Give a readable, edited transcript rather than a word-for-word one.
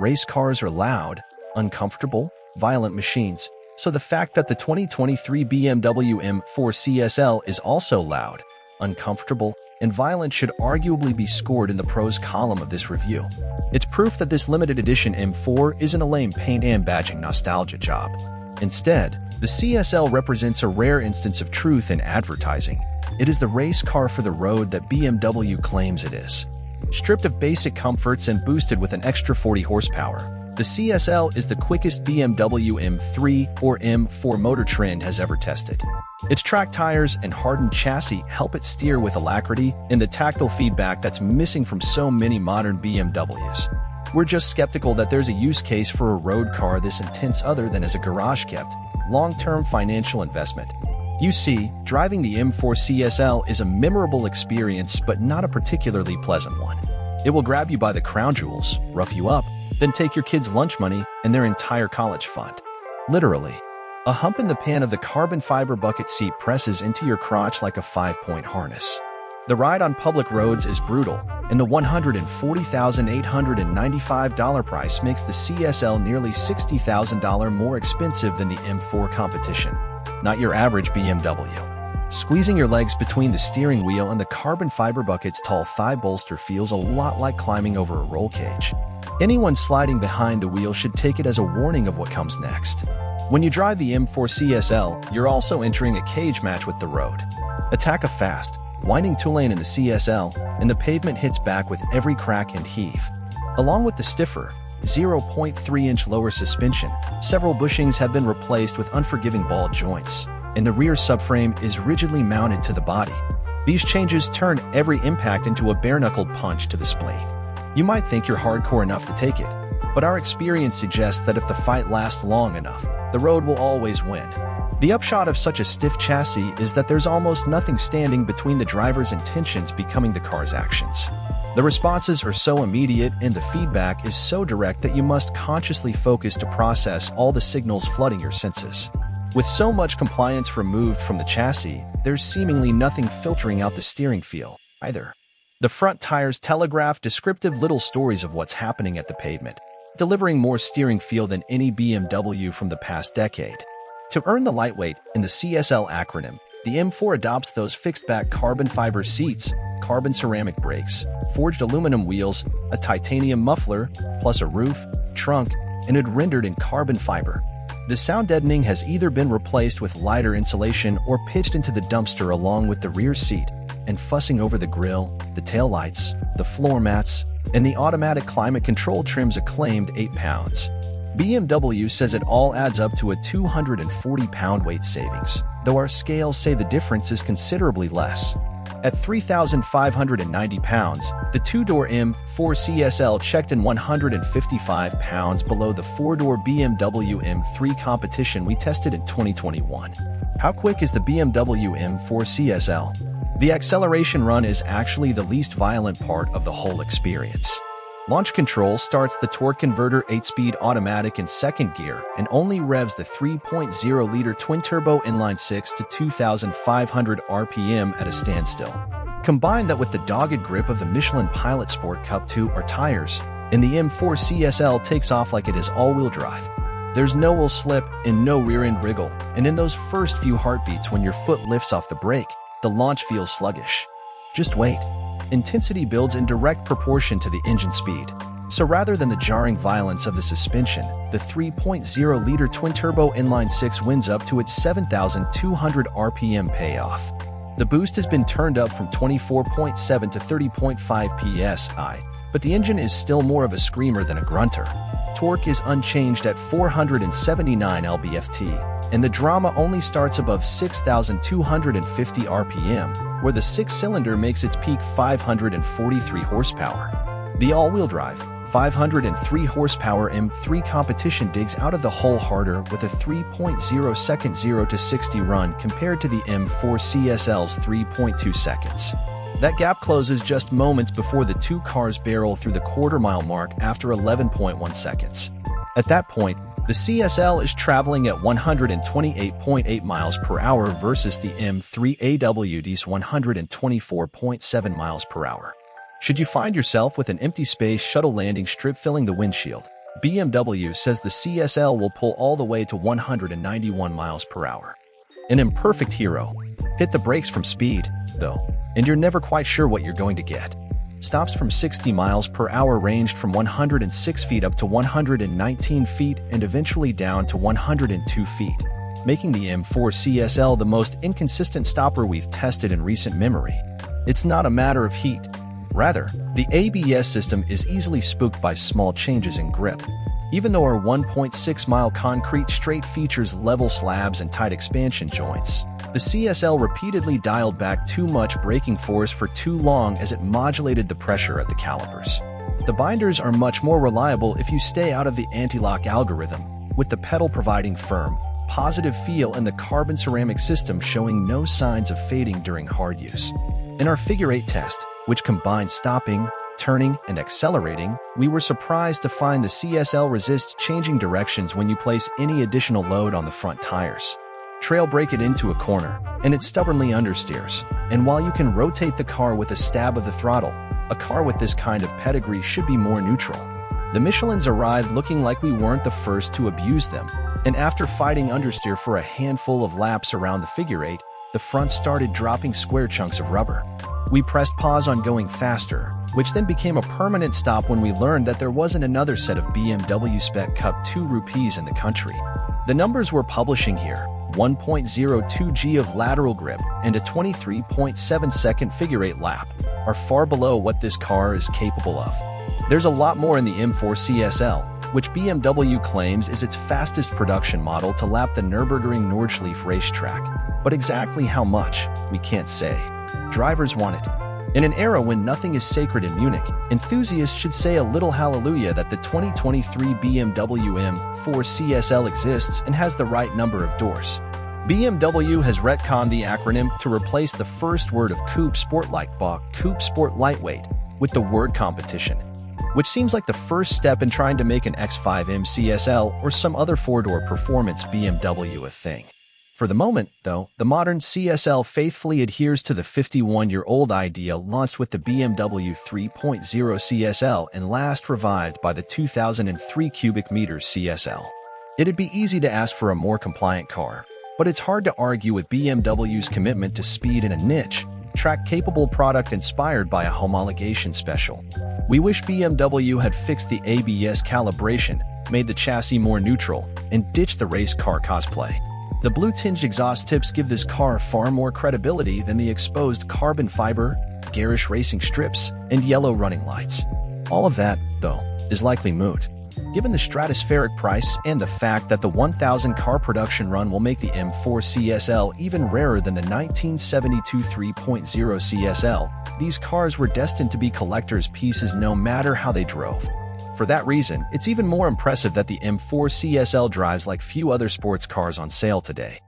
Race cars are loud, uncomfortable, violent machines, so the fact that the 2023 BMW M4 CSL is also loud, uncomfortable, and violent should arguably be scored in the pros column of this review. It's proof that this limited edition M4 isn't a lame paint and badging nostalgia job. Instead, the CSL represents a rare instance of truth in advertising. It is the race car for the road that BMW claims it is. Stripped of basic comforts and boosted with an extra 40 horsepower, the CSL is the quickest BMW M3 or M4 motor trend has ever tested. Its track tires and hardened chassis help it steer with alacrity and the tactile feedback that's missing from so many modern BMWs. We're just skeptical that there's a use case for a road car this intense other than as a garage-kept, long-term financial investment. You see, driving the M4 CSL is a memorable experience but not a particularly pleasant one. It will grab you by the crown jewels, rough you up, then take your kids' lunch money and their entire college fund. Literally. A hump in the pan of the carbon fiber bucket seat presses into your crotch like a 5-point harness. The ride on public roads is brutal, and the $140,895 price makes the CSL nearly $60,000 more expensive than the M4 competition. Not your average BMW. Squeezing your legs between the steering wheel and the carbon fiber bucket's tall thigh bolster feels a lot like climbing over a roll cage. Anyone sliding behind the wheel should take it as a warning of what comes next. When you drive the M4 CSL, you're also entering a cage match with the road. Attack a fast, winding two-lane in the CSL, and the pavement hits back with every crack and heave. Along with the stiffer, 0.3-inch lower suspension, several bushings have been replaced with unforgiving ball joints, and the rear subframe is rigidly mounted to the body. These changes turn every impact into a bare-knuckled punch to the spleen. You might think you're hardcore enough to take it, but our experience suggests that if the fight lasts long enough, the road will always win. The upshot of such a stiff chassis is that there's almost nothing standing between the driver's intentions becoming the car's actions. The responses are so immediate and the feedback is so direct that you must consciously focus to process all the signals flooding your senses. With so much compliance removed from the chassis, there's seemingly nothing filtering out the steering feel, either. The front tires telegraph descriptive little stories of what's happening at the pavement, delivering more steering feel than any BMW from the past decade. To earn the lightweight in the CSL acronym, the M4 adopts those fixed-back carbon fiber seats, carbon ceramic brakes, forged aluminum wheels, a titanium muffler, plus a roof, trunk, and it rendered in carbon fiber. The sound deadening has either been replaced with lighter insulation or pitched into the dumpster along with the rear seat, and fussing over the grille, the taillights, the floor mats, and the automatic climate control trim's acclaimed 8 pounds. BMW says it all adds up to a 240-pound weight savings, though our scales say the difference is considerably less. At 3,590 pounds, the two-door M4 CSL checked in 155 pounds below the four-door BMW M3 competition we tested in 2021. How quick is the BMW M4 CSL? The acceleration run is actually the least violent part of the whole experience. Launch control starts the torque converter 8-speed automatic in second gear and only revs the 3.0-liter twin-turbo inline-six to 2,500 RPM at a standstill. Combine that with the dogged grip of the Michelin Pilot Sport Cup 2 or tires, and the M4 CSL takes off like it is all-wheel drive. There's no wheel slip and no rear-end wriggle, and in those first few heartbeats when your foot lifts off the brake, the launch feels sluggish. Just wait. Intensity builds in direct proportion to the engine speed. So rather than the jarring violence of the suspension, the 3.0-liter twin-turbo inline-six wins up to its 7,200 RPM payoff. The boost has been turned up from 24.7 to 30.5 psi, but the engine is still more of a screamer than a grunter. Torque is unchanged at 479 lb-ft, and the drama only starts above 6,250 RPM, where the six-cylinder makes its peak 543 horsepower. The all-wheel drive, 503 horsepower M3 competition digs out of the hole harder with a 3.0-second 0 to 60 run compared to the M4 CSL's 3.2 seconds. That gap closes just moments before the two cars barrel through the quarter-mile mark after 11.1 seconds. At that point, the CSL is traveling at 128.8 miles per hour versus the M3 AWD's 124.7 miles per hour. Should you find yourself with an empty space shuttle landing strip filling the windshield, BMW says the CSL will pull all the way to 191 miles per hour. An imperfect hero. Hit the brakes from speed, though, and you're never quite sure what you're going to get. Stops from 60 miles per hour ranged from 106 feet up to 119 feet and eventually down to 102 feet, making the M4 CSL the most inconsistent stopper we've tested in recent memory. It's not a matter of heat. Rather, the ABS system is easily spooked by small changes in grip. Even though our 1.6-mile concrete straight features level slabs and tight expansion joints, the CSL repeatedly dialed back too much braking force for too long as it modulated the pressure at the calipers. The binders are much more reliable if you stay out of the anti-lock algorithm, with the pedal providing firm, positive feel and the carbon ceramic system showing no signs of fading during hard use. In our figure 8 test, which combined stopping, turning, and accelerating, we were surprised to find the CSL resists changing directions when you place any additional load on the front tires. Trail brake it into a corner, and it stubbornly understeers. And while you can rotate the car with a stab of the throttle, a car with this kind of pedigree should be more neutral. The Michelins arrived looking like we weren't the first to abuse them, and after fighting understeer for a handful of laps around the figure 8, the front started dropping square chunks of rubber. We pressed pause on going faster, which then became a permanent stop when we learned that there wasn't another set of BMW Spec Cup 2 rupees in the country. The numbers we're publishing here, 1.02 G of lateral grip and a 23.7-second figure 8 lap, are far below what this car is capable of. There's a lot more in the M4 CSL, which BMW claims is its fastest production model to lap the Nürburgring Nordschleife racetrack, but exactly how much, we can't say. Drivers want it. In an era when nothing is sacred in Munich, enthusiasts should say a little hallelujah that the 2023 BMW M4 CSL exists and has the right number of doors. BMW has retconned the acronym to replace the first word of coupe sport like coupe sport lightweight with the word competition, which seems like the first step in trying to make an X5M CSL or some other four-door performance BMW a thing. For the moment, though, the modern CSL faithfully adheres to the 51-year-old idea launched with the BMW 3.0 CSL and last revived by the 2003 cubic meters CSL. It'd be easy to ask for a more compliant car, but it's hard to argue with BMW's commitment to speed in a niche, track-capable product inspired by a homologation special. We wish BMW had fixed the ABS calibration, made the chassis more neutral, and ditched the race car cosplay. The blue-tinged exhaust tips give this car far more credibility than the exposed carbon fiber, garish racing strips, and yellow running lights. All of that, though, is likely moot. Given the stratospheric price and the fact that the 1,000-car production run will make the M4 CSL even rarer than the 1972 3.0 CSL, these cars were destined to be collector's pieces no matter how they drove. For that reason, it's even more impressive that the M4 CSL drives like few other sports cars on sale today.